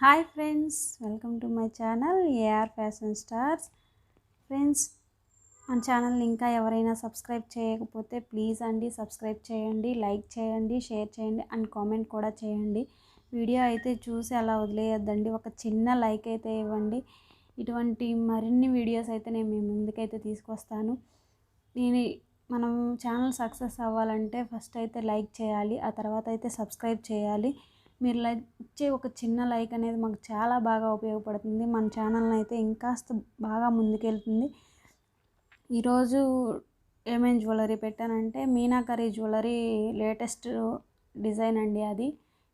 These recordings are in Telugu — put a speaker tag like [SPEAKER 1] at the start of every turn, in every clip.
[SPEAKER 1] Hi friends, welcome to my channel AR fashion stars. Friends, మన ఛానల్ని ఇంకా ఎవరైనా సబ్స్క్రైబ్ చేయకపోతే ప్లీజ్ అండి సబ్స్క్రైబ్ చేయండి, లైక్ చేయండి, షేర్ చేయండి అండ్ కామెంట్ కూడా చేయండి. వీడియో అయితే చూసి అలా వదిలేయొద్దండి, ఒక చిన్న లైక్ అయితే ఇవ్వండి. ఇటువంటి మరిన్ని వీడియోస్ అయితే నేను మీ ముందుకైతే తీసుకొస్తాను. నేను మనం ఛానల్ సక్సెస్ అవ్వాలంటే ఫస్ట్ అయితే లైక్ చేయాలి, ఆ తర్వాత అయితే సబ్స్క్రైబ్ చేయాలి. మీరు లైక్ ఇచ్చే ఒక చిన్న లైక్ అనేది మాకు చాలా బాగా ఉపయోగపడుతుంది, మన ఛానల్ని అయితే ఇంకాస్త బాగా ముందుకెళ్తుంది. ఈరోజు ఏమేమి జ్యువెలరీ పెట్టానంటే మీనాకరీ జ్యువెలరీ లేటెస్ట్ డిజైన్ అండి అది.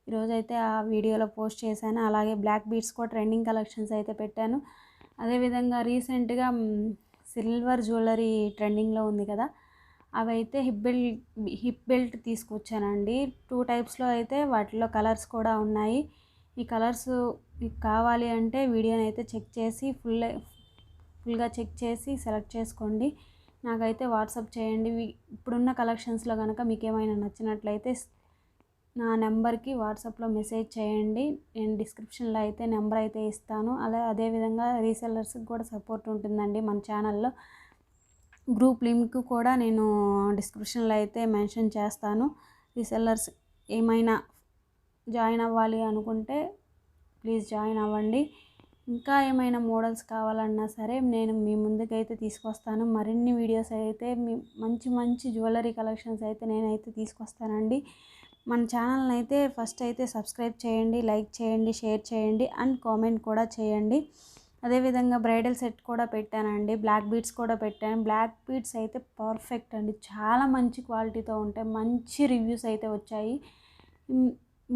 [SPEAKER 1] ఈరోజైతే ఆ వీడియోలో పోస్ట్ చేశాను. అలాగే బ్లాక్ బీడ్స్ కూడా ట్రెండింగ్ కలెక్షన్స్ అయితే పెట్టాను. అదేవిధంగా రీసెంట్గా సిల్వర్ జ్యువెలరీ ట్రెండింగ్లో ఉంది కదా, అవైతే హిప్ బెల్ట్ తీసుకొచ్చానండి. 2 టైప్స్లో అయితే వాటిలో కలర్స్ కూడా ఉన్నాయి. ఈ కలర్స్ మీకు కావాలి అంటే వీడియోని అయితే చెక్ చేసి ఫుల్గా చెక్ చేసి సెలెక్ట్ చేసుకోండి. నాకైతే వాట్సాప్ చేయండి. ఇప్పుడున్న కలెక్షన్స్లో కనుక మీకు ఏమైనా నచ్చినట్లయితే నా నెంబర్కి వాట్సాప్లో మెసేజ్ చేయండి. నేను డిస్క్రిప్షన్లో అయితే నెంబర్ అయితే ఇస్తాను. అదేవిధంగా రీసెల్లర్స్కి కూడా సపోర్ట్ ఉంటుందండి మన ఛానల్లో. గ్రూప్ లింక్ కూడా నేను డిస్క్రిప్షన్లో అయితే మెన్షన్ చేస్తాను. రీసెల్లర్స్ ఏమైనా జాయిన్ అవ్వాలి అనుకుంటే ప్లీజ్ జాయిన్ అవ్వండి. ఇంకా ఏమైనా మోడల్స్ కావాలన్నా సరే నేను మీ ముందుకైతే తీసుకొస్తాను. మరిన్ని వీడియోస్ అయితే మంచి మంచి జ్యువెలరీ కలెక్షన్స్ అయితే నేనైతే తీసుకొస్తానండి. మన ఛానల్ని అయితే ఫస్ట్ అయితే సబ్స్క్రైబ్ చేయండి, లైక్ చేయండి, షేర్ చేయండి అండ్ కామెంట్ కూడా చేయండి. అదేవిధంగా బ్రైడల్ సెట్ కూడా పెట్టానండి, బ్లాక్ బీడ్స్ కూడా పెట్టాను. బ్లాక్ బీడ్స్ అయితే పర్ఫెక్ట్ అండి, చాలా మంచి క్వాలిటీతో ఉంటాయి, మంచి రివ్యూస్ అయితే వచ్చాయి.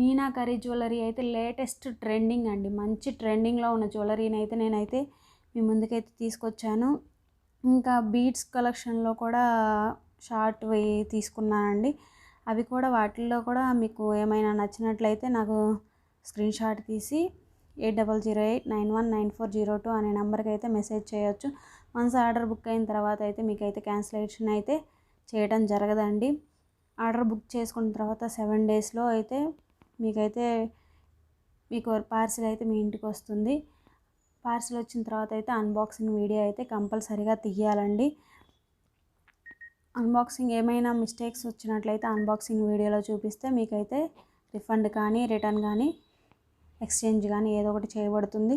[SPEAKER 1] మీనాకరీ జ్యువెలరీ అయితే లేటెస్ట్ ట్రెండింగ్ అండి, మంచి ట్రెండింగ్లో ఉన్న జ్యువెలరీని అయితే నేనైతే మీ ముందుకైతే తీసుకొచ్చాను. ఇంకా బీడ్స్ కలెక్షన్లో కూడా షార్ట్వి తీసుకున్నానండి. అవి కూడా వాటిల్లో కూడా మీకు ఏమైనా నచ్చినట్లయితే నాకు స్క్రీన్ షాట్ తీసి 8008919402 అనే నెంబర్కి అయితే మెసేజ్ చేయొచ్చు. వన్స్ ఆర్డర్ బుక్ అయిన తర్వాత అయితే మీకైతే క్యాన్సిలేషన్ అయితే చేయడం జరగదండి. ఆర్డర్ బుక్ చేసుకున్న తర్వాత 7 డేస్లో అయితే మీకు పార్సిల్ అయితే మీ ఇంటికి వస్తుంది. పార్సిల్ వచ్చిన తర్వాత అయితే అన్బాక్సింగ్ వీడియో అయితే కంపల్సరీగా తీయాలండి. అన్బాక్సింగ్ ఏమైనా మిస్టేక్స్ వచ్చినట్లయితే అన్బాక్సింగ్ వీడియోలో చూపిస్తే మీకైతే రిఫండ్ కానీ రిటర్న్ కానీ ఎక్స్చేంజ్ కానీ ఏదో ఒకటి చేయబడుతుంది.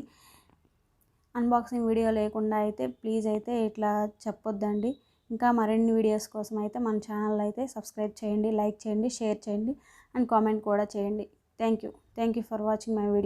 [SPEAKER 1] అన్బాక్సింగ్ వీడియో లేకుండా అయితే ప్లీజ్ అయితే ఇట్లా చెప్పొద్దండి. ఇంకా మరిన్ని వీడియోస్ కోసం అయితే మన ఛానల్ అయితే సబ్స్క్రైబ్ చేయండి, లైక్ చేయండి, షేర్ చేయండి అండ్ కామెంట్ కూడా చేయండి. Thank you for watching my video.